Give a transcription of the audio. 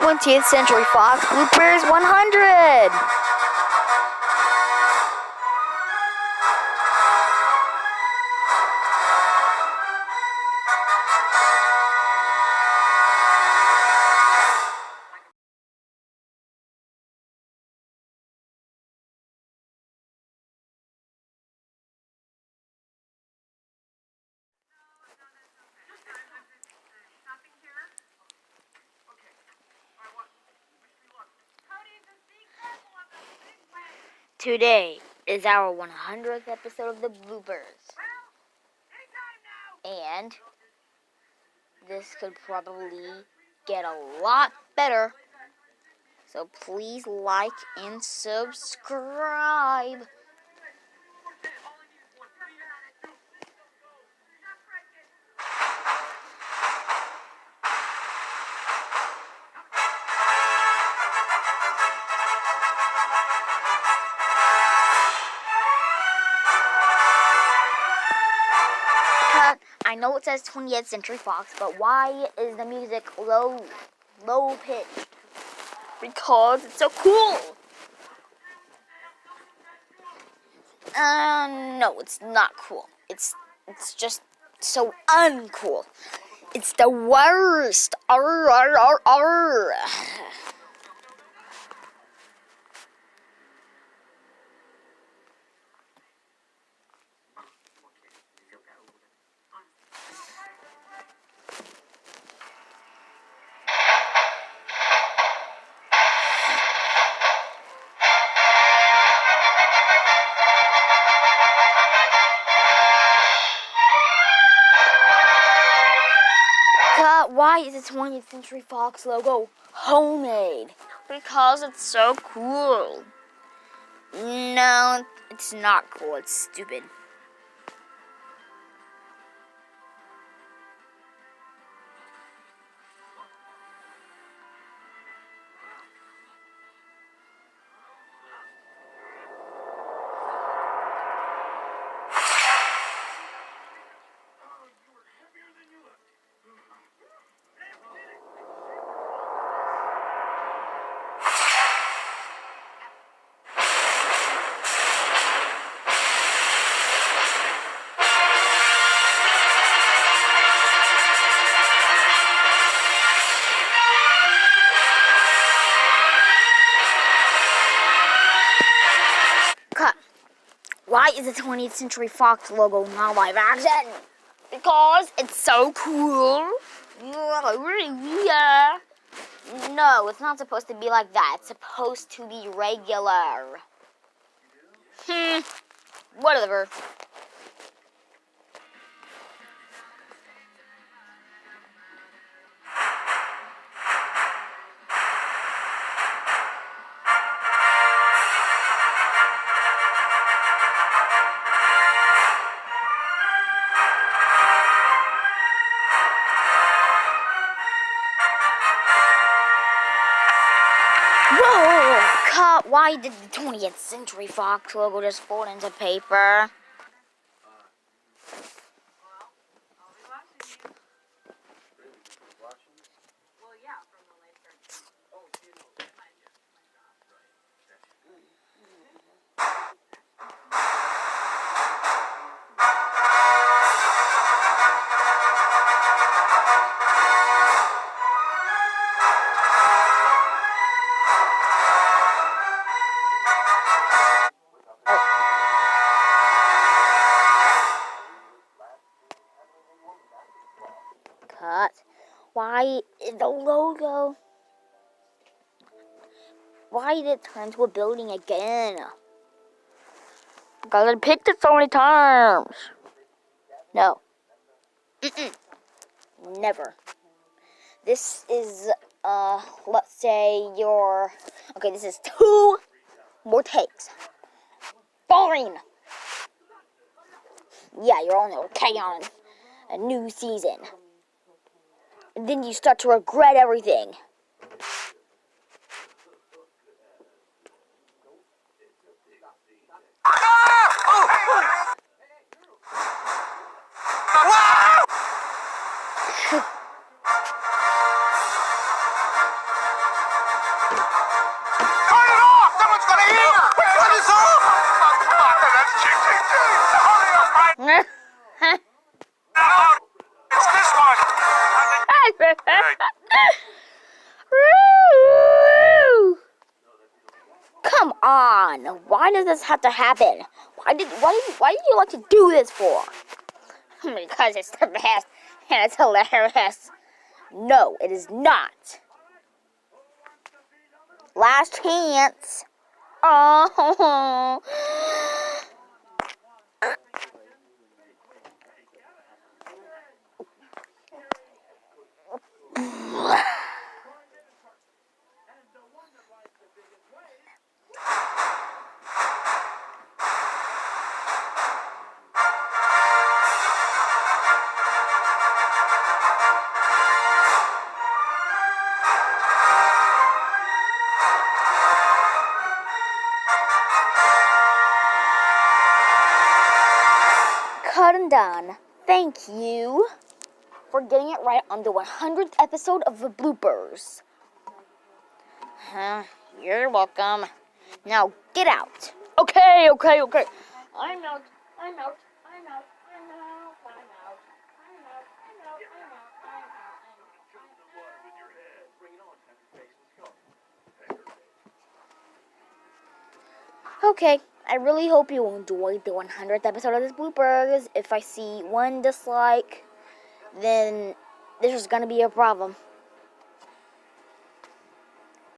20th Century Fox Bloopers 100! Today is our 100th episode of the Bloopers. And this could probably get a lot better. So please like and subscribe. I know it says 20th Century Fox, but why is the music low pitched? Because it's so cool. No, it's not cool. It's just so uncool. It's the worst. Arr, arr, arr, arr. Why is the 20th Century Fox logo homemade? Because it's so cool. No, it's not cool. It's stupid. Why is the 20th Century Fox logo not live action? Because it's so cool. Yeah. No, it's not supposed to be like that. It's supposed to be regular. Whatever. Whoa! Cut! Why did the 20th Century Fox logo just fold into paper? Cut. Why is the logo? Why did it turn into a building again? Because I picked it so many times. No. Never. This is, let's say okay, this is 2 more takes. Fine. Yeah, you're only okay on a new season. And then you start to regret everything. why does this have to happen? Why did you like to do this for? Because it's the best and it's hilarious. No, it is not. Last chance. Oh. Cut and done. Thank you for getting it right on the 100th episode of the Bloopers. You're welcome. Now get out. Okay. I'm out. I'm out. Okay, I really hope you enjoyed the 100th episode of this Bloopers. If I see one dislike, then this is gonna be a problem.